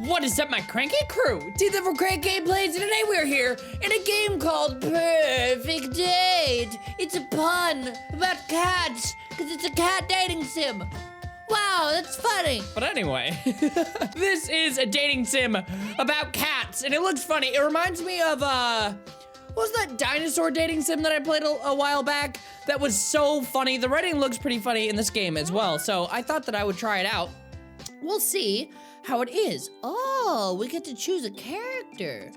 What is up, my cranky crew? It's Ethan from CrankGameplays, and today we're here in a game called Purrfect Date. It's a pun about cats, because it's a cat dating sim. Wow, that's funny. But anyway, this is a dating sim about cats, and it looks funny. It reminds me of, what was that dinosaur dating sim that I played a while back? That was so funny. The writing looks pretty funny in this game as well, so I thought that I would try it out. We'll see how it is. Oh, we get to choose a character.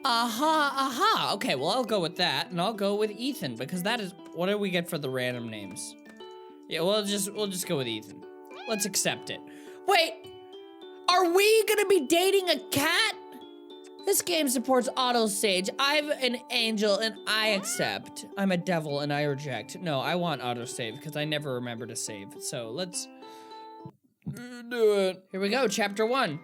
Aha. Okay, well, I'll go with that, and I'll go with Ethan, because that is, what do we get for the random names? Yeah, we'll just go with Ethan. Let's accept it. Wait, are we gonna be dating a cat? This game supports autosave. I'm an angel, and I accept. I'm a devil, and I reject. No, I want autosave, because I never remember to save. So let's do it. Here we go, chapter 1.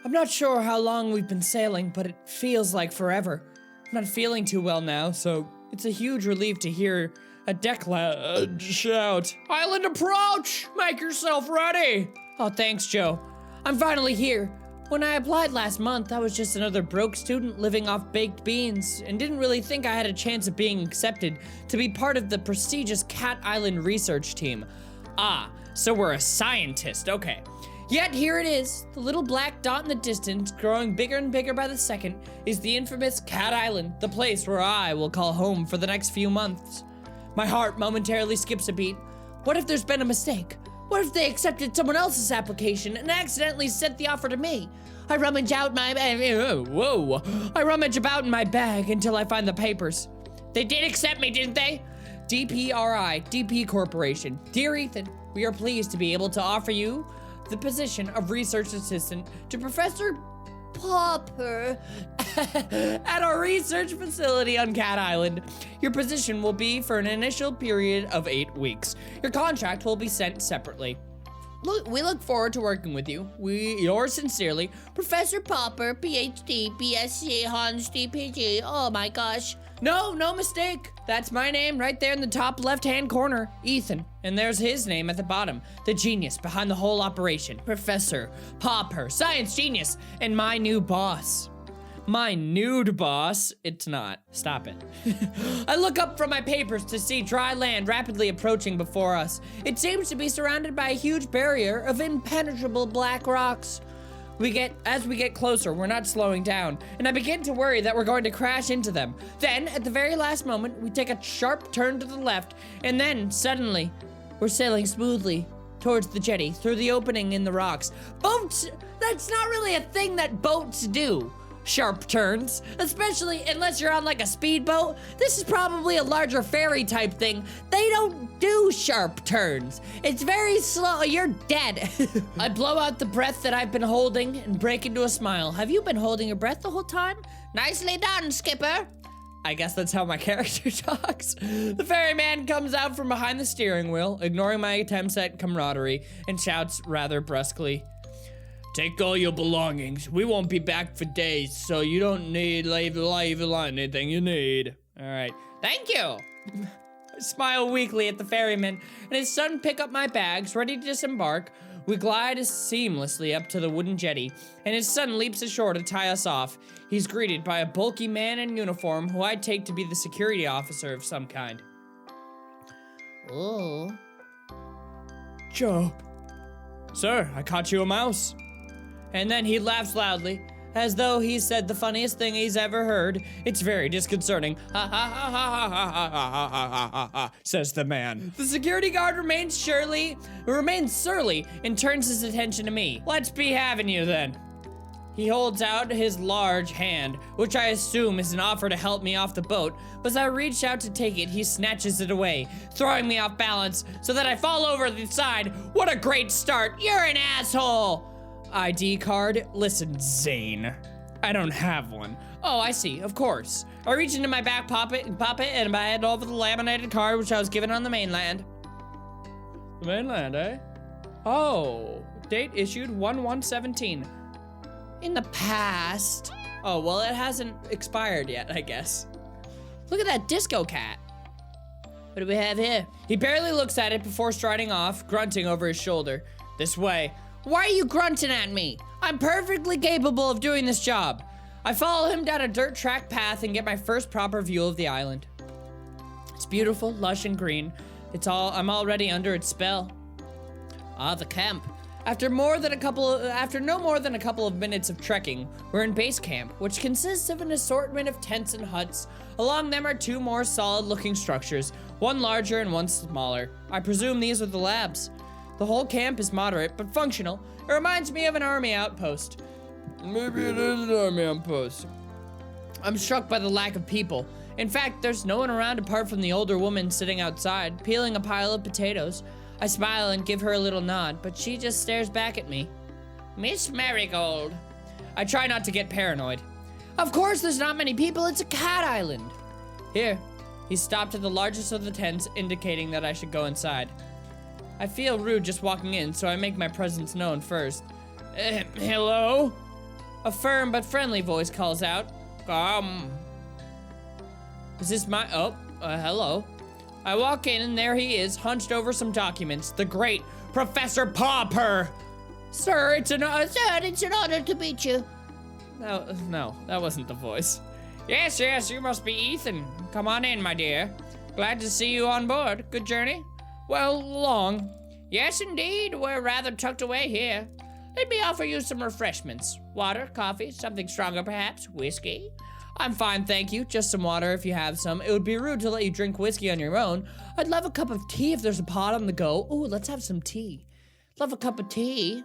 I'm not sure how long we've been sailing, but it feels like forever. I'm not feeling too well now, so it's a huge relief to hear a deck lad shout, "Island approach! Make yourself ready!" Oh, thanks, Joe. I'm finally here. When I applied last month, I was just another broke student living off baked beans and didn't really think I had a chance of being accepted to be part of the prestigious Cat Island research team. Ah, so we're a scientist, okay. Yet here it is, the little black dot in the distance, growing bigger and bigger by the second, is the infamous Cat Island, the place where I will call home for the next few months. My heart momentarily skips a beat. What if there's been a mistake? What if they accepted someone else's application and accidentally sent the offer to me? I rummage about in my bag until I find the papers. They did accept me, didn't they? DPRI, DP Corporation. Dear Ethan, we are pleased to be able to offer you the position of research assistant to Professor Popper at our research facility on Cat Island. Your position will be for an initial period of 8 weeks. Your contract will be sent separately. We look forward to working with you. Yours sincerely, Professor Popper, PhD, BSc, Hans, DPG. Oh my gosh. No mistake. That's my name right there in the top left-hand corner, Ethan. And there's his name at the bottom, the genius behind the whole operation, Professor Popper, science genius, and my new boss. My nude boss? It's not. Stop it. I look up from my papers to see dry land rapidly approaching before us. It seems to be surrounded by a huge barrier of impenetrable black rocks. As we get closer, we're not slowing down, and I begin to worry that we're going to crash into them. Then, at the very last moment, we take a sharp turn to the left, and then, suddenly, we're sailing smoothly towards the jetty, through the opening in the rocks. Boats, that's not really a thing that boats do. Sharp turns, especially unless you're on like a speedboat. This is probably a larger ferry type thing. They don't do sharp turns. It's very slow. You're dead. I blow out the breath that I've been holding and break into a smile. Have you been holding your breath the whole time? Nicely done, Skipper. I guess that's how my character talks. The ferryman comes out from behind the steering wheel, ignoring my attempts at camaraderie, and shouts rather brusquely, "Take all your belongings. We won't be back for days, so you don't need leave anything you need." All right, thank you. I smile weakly at the ferryman, and his son pick up my bags, ready to disembark. We glide seamlessly up to the wooden jetty, and his son leaps ashore to tie us off. He's greeted by a bulky man in uniform who I take to be the security officer of some kind. Oh. Joe. Sir, I caught you a mouse. And then he laughs loudly, as though he said the funniest thing he's ever heard. It's very disconcerting. Ha ha ha ha ha ha ha ha ha ha ha, says the man. The security guard remains surly and turns his attention to me. Let's be having you then. He holds out his large hand, which I assume is an offer to help me off the boat, but as I reach out to take it, he snatches it away, throwing me off balance so that I fall over the side. What a great start. You're an asshole. ID card? Listen, Zane, I don't have one. Oh, I see, of course. I reach into my back pocket and I hand over the laminated card which I was given on the mainland. The mainland, eh? Oh, date issued 1/1/17. In the past. Oh, well, it hasn't expired yet, I guess. Look at that disco cat. What do we have here? He barely looks at it before striding off, grunting over his shoulder. This way. Why are you grunting at me? I'm perfectly capable of doing this job. I follow him down a dirt track path and get my first proper view of the island. It's beautiful, lush, and green. I'm already under its spell. Ah, the camp. After no more than a couple of minutes of trekking, we're in base camp, which consists of an assortment of tents and huts. Along them are two more solid-looking structures, one larger and one smaller. I presume these are the labs. The whole camp is moderate, but functional. It reminds me of an army outpost. Maybe it is an army outpost. I'm struck by the lack of people. In fact, there's no one around apart from the older woman sitting outside, peeling a pile of potatoes. I smile and give her a little nod, but she just stares back at me. Miss Marigold. I try not to get paranoid. Of course there's not many people, it's a cat island. Here. He stopped at the largest of the tents, indicating that I should go inside. I feel rude just walking in, so I make my presence known first. Hello? A firm but friendly voice calls out. Is this my, hello. I walk in and there he is, hunched over some documents. The great Professor Popper. Sir, it's an honor to meet you. No, that wasn't the voice. Yes, you must be Ethan. Come on in, my dear. Glad to see you on board. Good journey? Well, long. Yes, indeed. We're rather tucked away here. Let me offer you some refreshments. Water, coffee, something stronger perhaps, whiskey. I'm fine, thank you. Just some water if you have some. It would be rude to let you drink whiskey on your own. I'd love a cup of tea if there's a pot on the go. Ooh, let's have some tea. Love a cup of tea.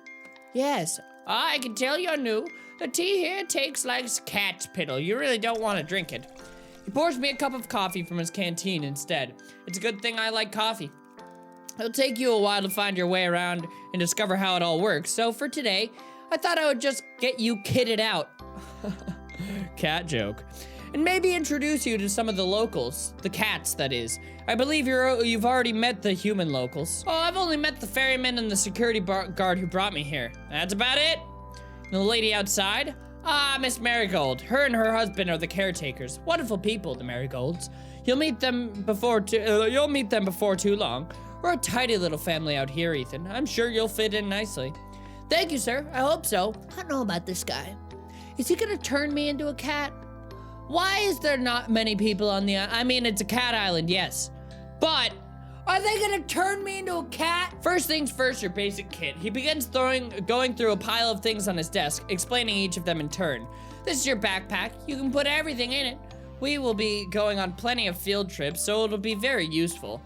Yes. I can tell you're new. The tea here takes like cat's piddle. You really don't want to drink it. He pours me a cup of coffee from his canteen instead. It's a good thing I like coffee. It'll take you a while to find your way around and discover how it all works. So for today, I thought I would just get you kitted out. Cat joke. And maybe introduce you to some of the locals. The cats, that is. I believe you've already met the human locals. Oh, I've only met the ferryman and the security guard who brought me here. That's about it. And the lady outside? Ah, Miss Marigold. Her and her husband are the caretakers. Wonderful people, the Marigolds. You'll meet them before too long. We're a tidy little family out here, Ethan. I'm sure you'll fit in nicely. Thank you, sir. I hope so. I don't know about this guy. Is he gonna turn me into a cat? Why is there not many people on the island? I mean, it's a cat island, yes. But, are they gonna turn me into a cat? First things first, your basic kit. He begins going through a pile of things on his desk, explaining each of them in turn. This is your backpack. You can put everything in it. We will be going on plenty of field trips, so it'll be very useful.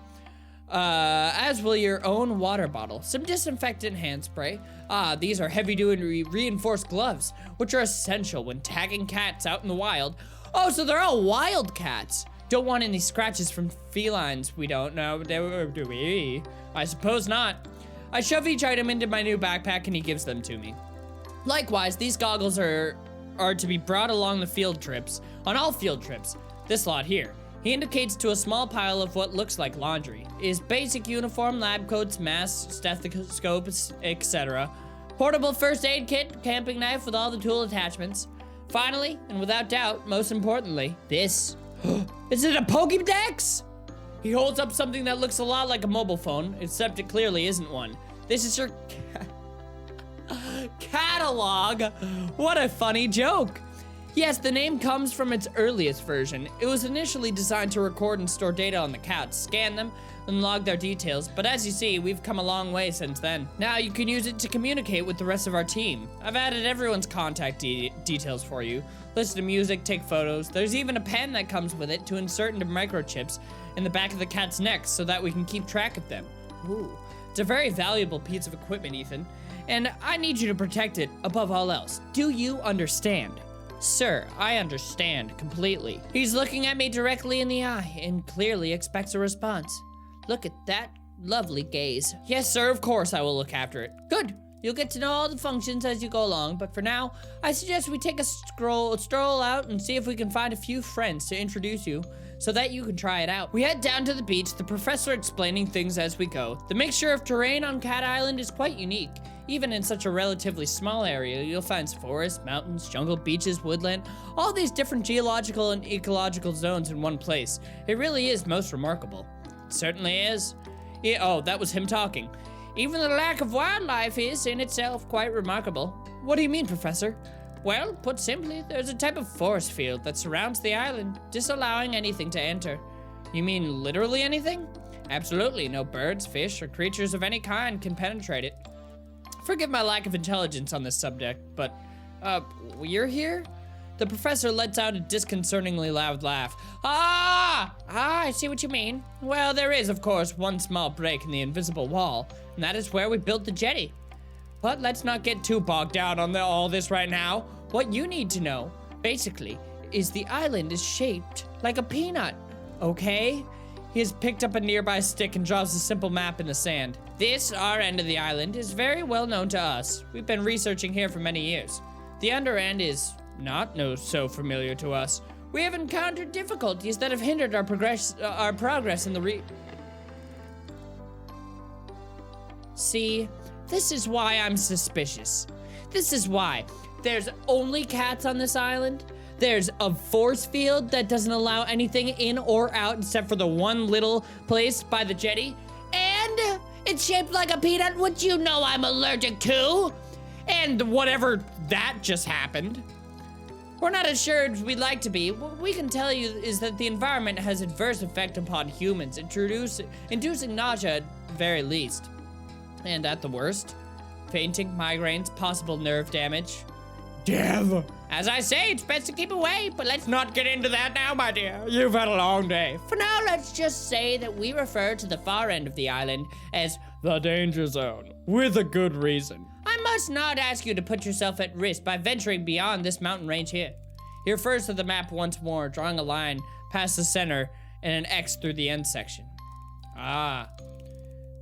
As will your own water bottle. Some disinfectant hand spray. These are heavy-duty reinforced gloves, which are essential when tagging cats out in the wild. Oh, so they're all wild cats. Don't want any scratches from felines. We don't know, do we? I suppose not. I shove each item into my new backpack and he gives them to me. Likewise, these goggles are to be brought along the field trips, on all field trips. This lot here. He indicates to a small pile of what looks like laundry. His basic uniform, lab coats, masks, stethoscopes, etc. Portable first aid kit, camping knife with all the tool attachments. Finally, and without doubt, most importantly, this. Is it a Pokédex? He holds up something that looks a lot like a mobile phone, except it clearly isn't one. This is your catalog. What a funny joke. Yes, the name comes from its earliest version. It was initially designed to record and store data on the cats, scan them, and log their details, but as you see, we've come a long way since then. Now you can use it to communicate with the rest of our team. I've added everyone's contact details for you. Listen to music, take photos. There's even a pen that comes with it to insert into microchips in the back of the cat's neck so that we can keep track of them. Ooh, it's a very valuable piece of equipment, Ethan, and I need you to protect it above all else. Do you understand? Sir, I understand completely. He's looking at me directly in the eye and clearly expects a response. Look at that lovely gaze. Yes, sir, of course I will look after it. Good. You'll get to know all the functions as you go along, but for now, I suggest we take a stroll out and see if we can find a few friends to introduce you so that you can try it out. We head down to the beach, the professor explaining things as we go. The mixture of terrain on Cat Island is quite unique. Even in such a relatively small area, you'll find forests, mountains, jungle, beaches, woodland, all these different geological and ecological zones in one place. It really is most remarkable. It certainly is. Oh, that was him talking. Even the lack of wildlife is, in itself, quite remarkable. What do you mean, Professor? Well, put simply, there's a type of force field that surrounds the island, disallowing anything to enter. You mean literally anything? Absolutely, no birds, fish, or creatures of any kind can penetrate it. Forgive my lack of intelligence on this subject, but, you're here? The professor lets out a disconcertingly loud laugh. I see what you mean. Well, there is, of course, one small break in the invisible wall, and that is where we built the jetty. But let's not get too bogged down on all this right now. What you need to know, basically, is the island is shaped like a peanut, okay? He has picked up a nearby stick and draws a simple map in the sand. This, our end of the island, is very well known to us. We've been researching here for many years. The under end is not so familiar to us. We have encountered difficulties that have hindered our progress in the See, this is why I'm suspicious. This is why. There's only cats on this island. There's a force field that doesn't allow anything in or out except for the one little place by the jetty. And it's shaped like a peanut, which you know I'm allergic to. And whatever that just happened. We're not as sure as we'd like to be. What we can tell you is that the environment has adverse effect upon humans, inducing nausea at the very least. And at the worst, fainting, migraines, possible nerve damage. Dev! As I say, it's best to keep away, but let's not get into that now, my dear. You've had a long day. For now, let's just say that we refer to the far end of the island as the danger zone, with a good reason. I must not ask you to put yourself at risk by venturing beyond this mountain range here. He refers to the map once more, drawing a line past the center and an X through the end section.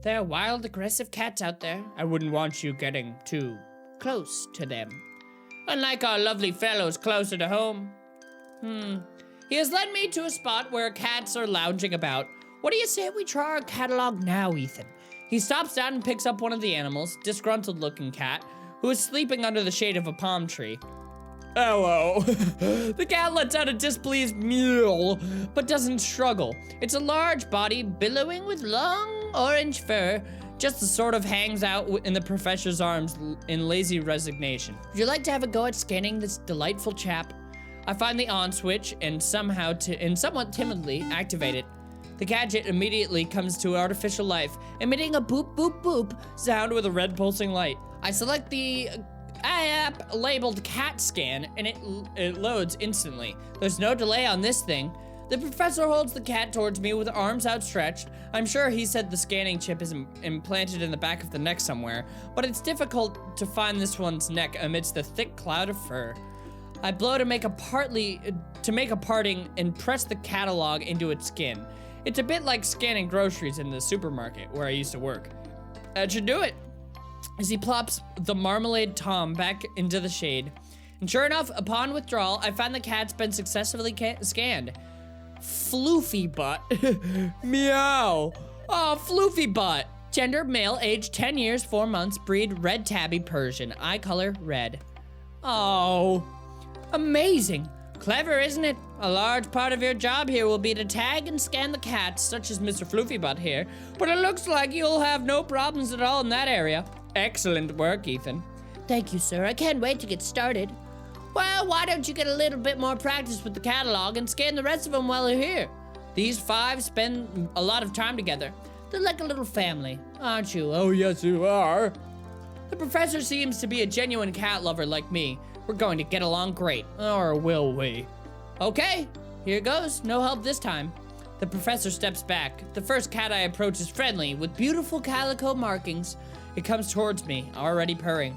There are wild, aggressive cats out there. I wouldn't want you getting too close to them. Unlike our lovely fellows closer to home. He has led me to a spot where cats are lounging about. What do you say we try our catalog now, Ethan? He stops down and picks up one of the animals, disgruntled-looking cat, who is sleeping under the shade of a palm tree. Hello. The cat lets out a displeased meow, but doesn't struggle. It's a large body, billowing with long orange fur, just sort of hangs out in the professor's arms in lazy resignation. Would you like to have a go at scanning this delightful chap? I find the on switch and somewhat timidly activate it. The gadget immediately comes to artificial life, emitting a boop boop boop sound with a red pulsing light. I select the app labeled cat scan and it loads instantly. There's no delay on this thing. The professor holds the cat towards me with arms outstretched. I'm sure he said the scanning chip is implanted in the back of the neck somewhere, but it's difficult to find this one's neck amidst the thick cloud of fur. I blow to make a parting and press the catalog into its skin. It's a bit like scanning groceries in the supermarket where I used to work. That should do it. As he plops the Marmalade Tom back into the shade. And sure enough, upon withdrawal, I find the cat's been successfully scanned. Floofy butt. Meow. Oh, floofy butt. Gender, male, age 10 years, 4 months, breed, red tabby Persian, eye color, red. Oh, amazing. Clever, isn't it? A large part of your job here will be to tag and scan the cats, such as Mr. Floofy Butt here, but it looks like you'll have no problems at all in that area. Excellent work, Ethan. Thank you, sir. I can't wait to get started. Well, why don't you get a little bit more practice with the catalog and scan the rest of them while you're here? These 5 spend a lot of time together. They're like a little family, aren't you? Oh, yes, you are. The professor seems to be a genuine cat lover like me. We're going to get along great, or will we? Okay, here goes. No help this time. The professor steps back. The first cat I approach is friendly, with beautiful calico markings. It comes towards me, already purring.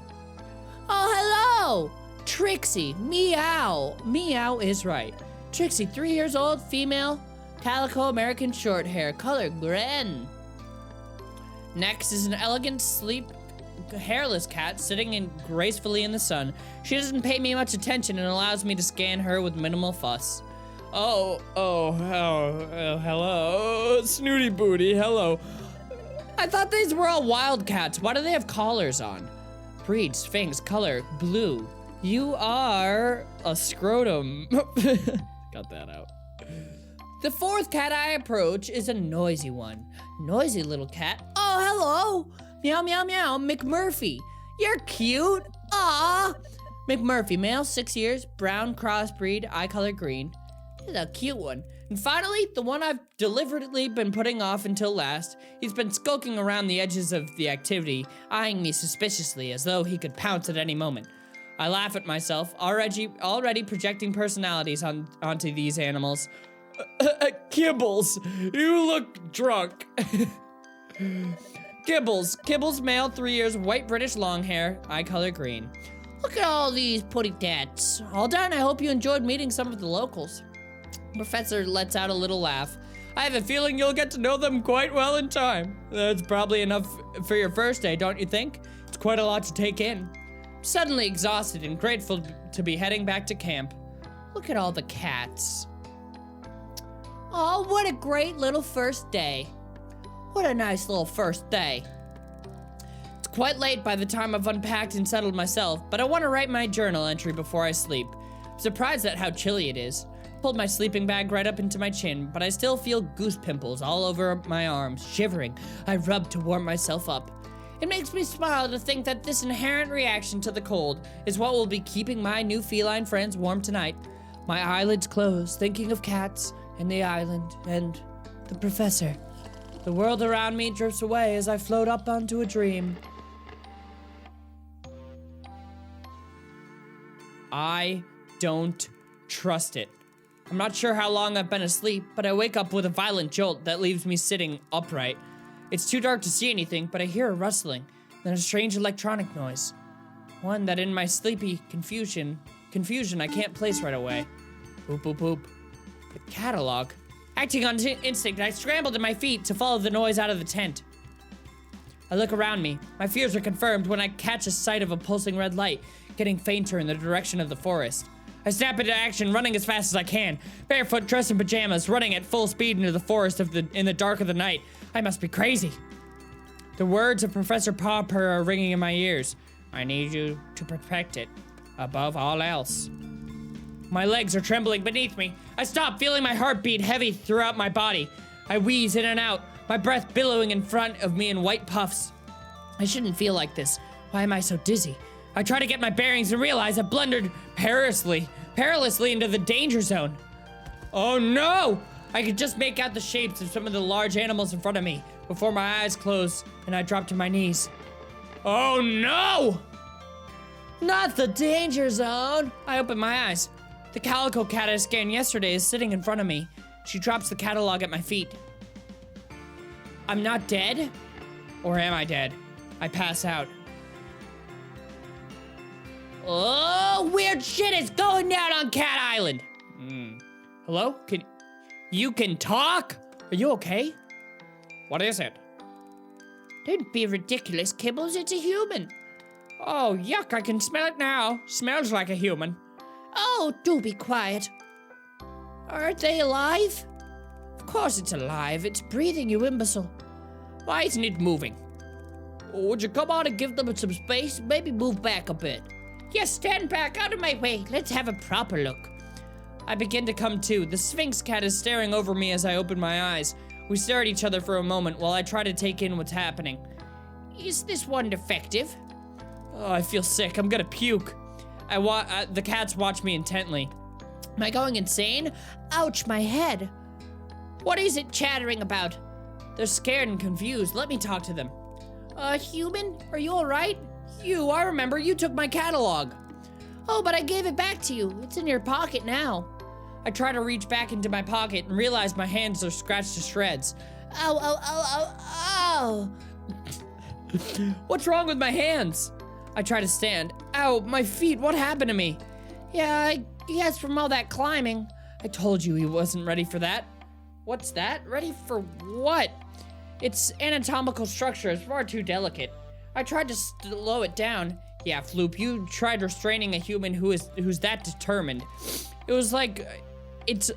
Oh, hello! Trixie, meow. Meow is right. Trixie, 3 years old, female, calico American short hair, color Gren. Next is an elegant, sleek, hairless cat sitting gracefully in the sun. She doesn't pay me much attention and allows me to scan her with minimal fuss. Hello, Snooty Booty, hello. I thought these were all wild cats. Why do they have collars on? Breed, Sphinx, color, blue. You are a scrotum. Got that out. The 4th cat I approach is a noisy one. Noisy little cat. Oh, hello. Meow, meow, meow, McMurphy. You're cute. Aw. McMurphy, male, 6 years, brown crossbreed, eye color green. This is a cute one. And finally, the one I've deliberately been putting off until last. He's been skulking around the edges of the activity, eyeing me suspiciously as though he could pounce at any moment. I laugh at myself, already projecting personalities onto these animals. Kibbles, you look drunk. Kibbles, male, 3 years, white British long hair, eye color green. Look at all these putty tats. All done, I hope you enjoyed meeting some of the locals. Professor lets out a little laugh. I have a feeling you'll get to know them quite well in time. That's probably enough for your first day, don't you think? It's quite a lot to take in. Suddenly exhausted and grateful to be heading back to camp. Look at all the cats. Oh, what a great little first day. What a nice little first day. It's quite late by the time I've unpacked and settled myself, but I want to write my journal entry before I sleep. I'm surprised at how chilly it is. Pulled my sleeping bag right up into my chin, but I still feel goose pimples all over my arms. Shivering, I rub to warm myself up. It makes me smile to think that this inherent reaction to the cold is what will be keeping my new feline friends warm tonight. My eyelids close, thinking of cats, and the island, and the professor. The world around me drifts away as I float up onto a dream. I don't trust it. I'm not sure how long I've been asleep, but I wake up with a violent jolt that leaves me sitting upright. It's too dark to see anything, but I hear a rustling, then a strange electronic noise. One that in my sleepy confusion I can't place right away. Boop, boop, boop. The catalog. Acting on instinct, I scramble to my feet to follow the noise out of the tent. I look around me. My fears are confirmed when I catch a sight of a pulsing red light, getting fainter in the direction of the forest. I snap into action, running as fast as I can. Barefoot, dressed in pajamas, running at full speed into the forest in the dark of the night. I must be crazy. The words of Professor Purrfect are ringing in my ears. I need you to protect it, above all else. My legs are trembling beneath me. I stop, feeling my heartbeat heavy throughout my body. I wheeze in and out, my breath billowing in front of me in white puffs. I shouldn't feel like this. Why am I so dizzy? I try to get my bearings and realize I've blundered perilously into the danger zone. Oh no! I could just make out the shapes of some of the large animals in front of me before my eyes closed and I dropped to my knees. Oh no! Not the danger zone! I open my eyes. The calico cat I scanned yesterday is sitting in front of me. She drops the catalog at my feet. I'm not dead? Or am I dead? I pass out. Oh, weird shit is going down on Cat Island. Hello? You can talk? Are you okay? What is it? Don't be ridiculous, Kibbles. It's a human. Oh, yuck. I can smell it now. Smells like a human. Oh, do be quiet. Aren't they alive? Of course it's alive. It's breathing, you imbecile. Why isn't it moving? Oh, would you come on and give them some space? Maybe move back a bit. Yes, stand back out of my way. Let's have a proper look. I begin to come to. The Sphinx cat is staring over me as I open my eyes. We stare at each other for a moment while I try to take in what's happening. Is this one defective? Oh, I feel sick. I'm gonna puke. The cats watch me intently. Am I going insane? Ouch, my head. What is it chattering about? They're scared and confused. Let me talk to them. Human? Are you alright? I remember you took my catalog. Oh, but I gave it back to you. It's in your pocket now. I try to reach back into my pocket and realize my hands are scratched to shreds. Ow, ow, ow, ow, ow. What's wrong with my hands? I try to stand. Ow, my feet, what happened to me? Yeah, I guess from all that climbing. I told you he wasn't ready for that. What's that? Ready for what? Its anatomical structure is far too delicate. I tried to slow it down. Yeah, Floop, you tried restraining a human who's that determined. It was like, it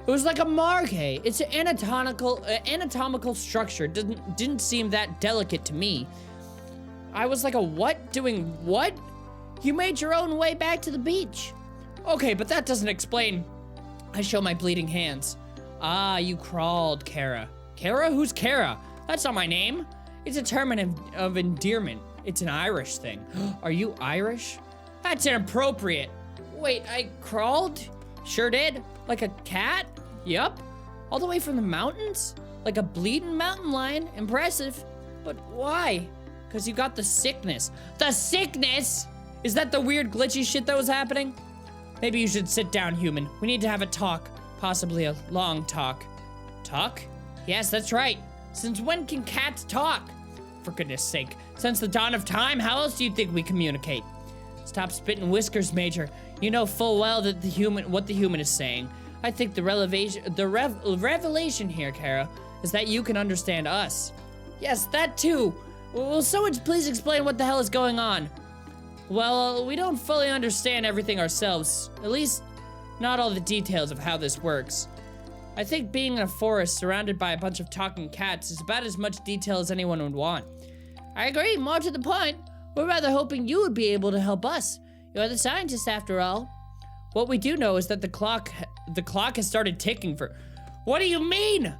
was like a margay. Its anatomical structure didn't seem that delicate to me. I was like a what? Doing what? You made your own way back to the beach. Okay, but that doesn't explain. I show my bleeding hands. Ah, you crawled, Kara. Kara? Who's Kara? That's not my name. It's a term of endearment. It's an Irish thing. Are you Irish? That's inappropriate. Wait, I crawled? Sure did. Like a cat? Yup. All the way from the mountains? Like a bleeding mountain lion? Impressive. But why? Because you got the sickness. The sickness? Is that the weird glitchy shit that was happening? Maybe you should sit down, human. We need to have a talk. Possibly a long talk. Talk? Yes, that's right. Since when can cats talk? For goodness sake. Since the dawn of time, how else do you think we communicate? Stop spitting whiskers, Major. You know full well that what the human is saying. I think the revelation here, Kara, is that you can understand us. Yes, that too. Will someone please explain what the hell is going on? Well, we don't fully understand everything ourselves. At least, not all the details of how this works. I think being in a forest surrounded by a bunch of talking cats is about as much detail as anyone would want. I agree, more to the point. We're rather hoping you would be able to help us. You're the scientist after all. What we do know is that the clock has started ticking for... What do you mean?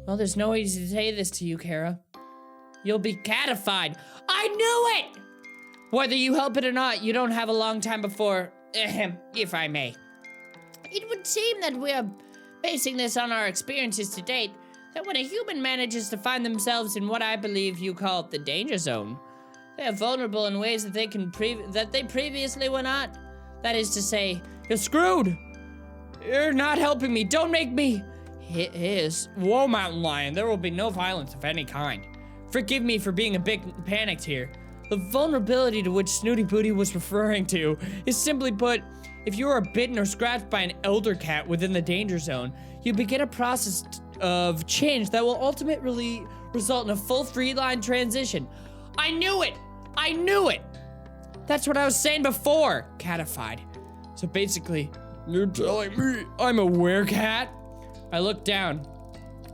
Well, there's no way to say this to you, Kara. You'll be catified. I knew it! Whether you help it or not, you don't have a long time before... if I may. It would seem that we are basing this on our experiences to date, that when a human manages to find themselves in what I believe you call the danger zone, they are vulnerable in ways that they previously were not. That is to say, you're screwed. You're not helping me. Don't make me. Here's Whoa, Mountain Lion. There will be no violence of any kind. Forgive me for being a bit panicked here. The vulnerability to which Snooty Booty was referring to is simply put, if you are bitten or scratched by an elder cat within the danger zone, you begin a process of change that will ultimately result in a full three-line transition. I knew it! I knew it! That's what I was saying before, catified. So basically, you're telling me I'm a werecat? I look down,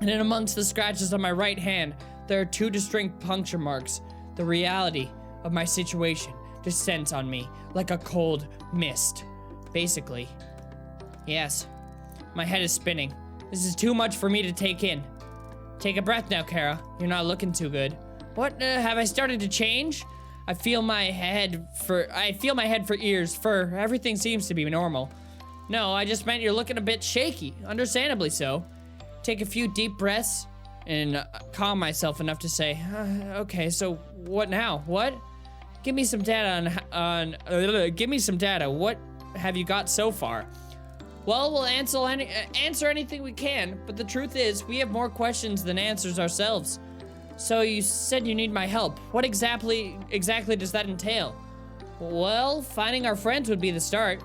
and in amongst the scratches on my right hand, there are two distinct puncture marks. The reality of my situation descends on me like a cold mist. Basically, yes, my head is spinning. This is too much for me to take in. Take a breath now, Kara. You're not looking too good. What, have I started to change? I feel my head for ears, fur, everything seems to be normal. No, I just meant you're looking a bit shaky, understandably so. Take a few deep breaths and calm myself enough to say, okay, so what now? What? Give me some data give me some data. What have you got so far? Well, we'll answer anything we can, but the truth is, we have more questions than answers ourselves. So you said you need my help. What exactly does that entail? Well, finding our friends would be the start.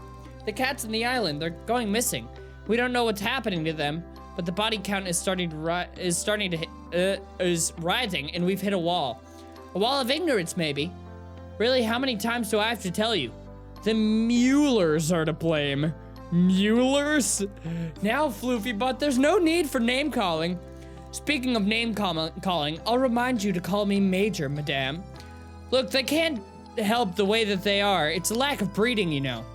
The cats on the island, they're going missing. We don't know what's happening to them, but the body count is rising, and we've hit a wall. A wall of ignorance, maybe. Really, how many times do I have to tell you? The Muellers are to blame. Muellers? Now, Floofy Butt, there's no need for name calling. Speaking of name calling, I'll remind you to call me Major, madame. Look, they can't help the way that they are. It's a lack of breeding, you know.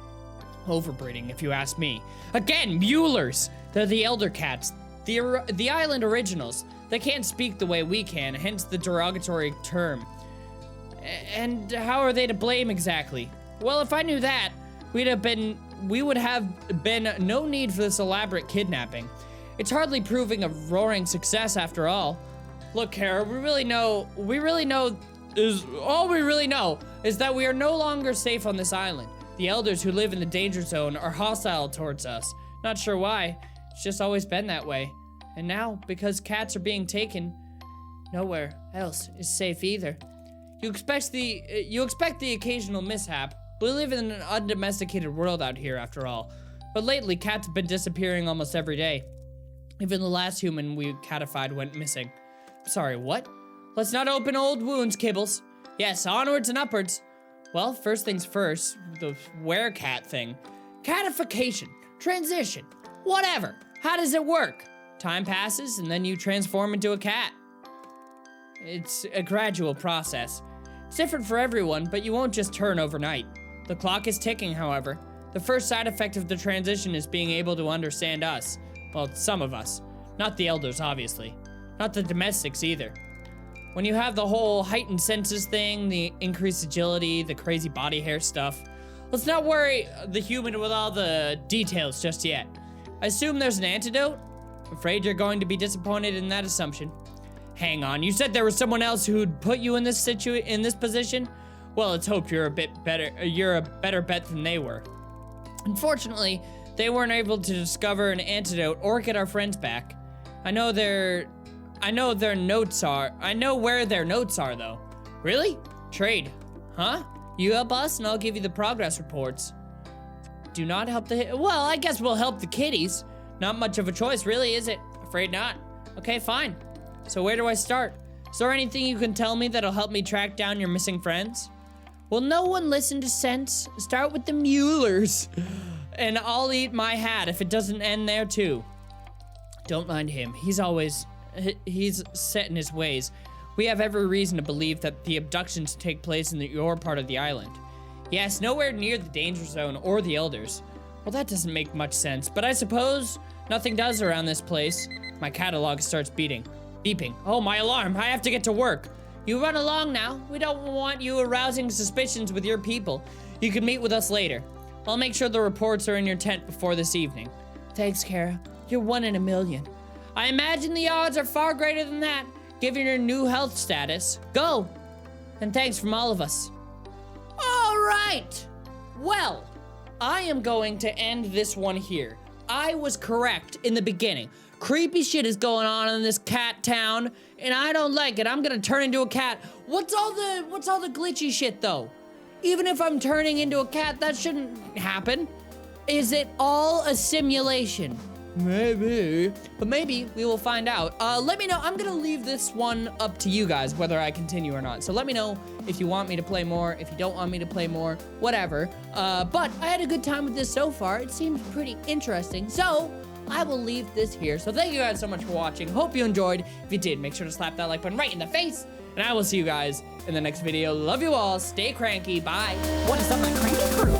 Overbreeding, if you ask me. Again, Muellers. They're the elder cats. The island originals. They can't speak the way we can, hence the derogatory term. And how are they to blame exactly? Well, if I knew that, we would have been no need for this elaborate kidnapping. It's hardly proving a roaring success after all. Look, Kara, all we really know is that we are no longer safe on this island. The elders who live in the danger zone are hostile towards us. Not sure why. It's just always been that way. And now, because cats are being taken, nowhere else is safe either. You expect the occasional mishap. We live in an undomesticated world out here, after all. But lately, cats have been disappearing almost every day. Even the last human we catified went missing. Sorry, what? Let's not open old wounds, Kibbles. Yes, onwards and upwards. Well, first things first, the werecat thing. Catification, transition, whatever. How does it work? Time passes and then you transform into a cat. It's a gradual process. It's different for everyone, but you won't just turn overnight. The clock is ticking, however. The first side effect of the transition is being able to understand us. Well, some of us. Not the elders, obviously. Not the domestics either. When you have the whole heightened senses thing, the increased agility, the crazy body hair stuff, let's not worry the human with all the details just yet. I assume there's an antidote? Afraid you're going to be disappointed in that assumption. Hang on, you said there was someone else who'd put you in this position? Well, let's hope you're a better bet than they were. Unfortunately, they weren't able to discover an antidote or get our friends back. I know where their notes are though. Really? Trade. Huh? You help us and I'll give you the progress reports. Do not help well, I guess we'll help the kitties. Not much of a choice really, is it? Afraid not. Okay, fine. So where do I start? Is there anything you can tell me that'll help me track down your missing friends? Will no one listen to sense? Start with the Muellers. And I'll eat my hat if it doesn't end there too. Don't mind him. He's set in his ways. We have every reason to believe that the abductions take place in your part of the island. Yes, nowhere near the danger zone or the elders. Well, that doesn't make much sense, but I suppose nothing does around this place. My catalog starts beeping. Oh, my alarm. I have to get to work. You run along now. We don't want you arousing suspicions with your people. You can meet with us later. I'll make sure the reports are in your tent before this evening. Thanks, Kara. You're 1 in a million. I imagine the odds are far greater than that, given your new health status. Go. And thanks from all of us. All right. Well, I am going to end this one here. I was correct in the beginning. Creepy shit is going on in this cat town, and I don't like it. I'm gonna turn into a cat. What's all the glitchy shit though? Even if I'm turning into a cat, that shouldn't happen. Is it all a simulation? Maybe. But maybe we will find out. Let me know. I'm gonna leave this one up to you guys, whether I continue or not. So let me know if you want me to play more, if you don't want me to play more, whatever. But I had a good time with this so far. It seems pretty interesting. So I will leave this here. So thank you guys so much for watching. Hope you enjoyed. If you did, make sure to slap that like button right in the face. And I will see you guys in the next video. Love you all. Stay cranky. Bye. What is up, my cranky crew?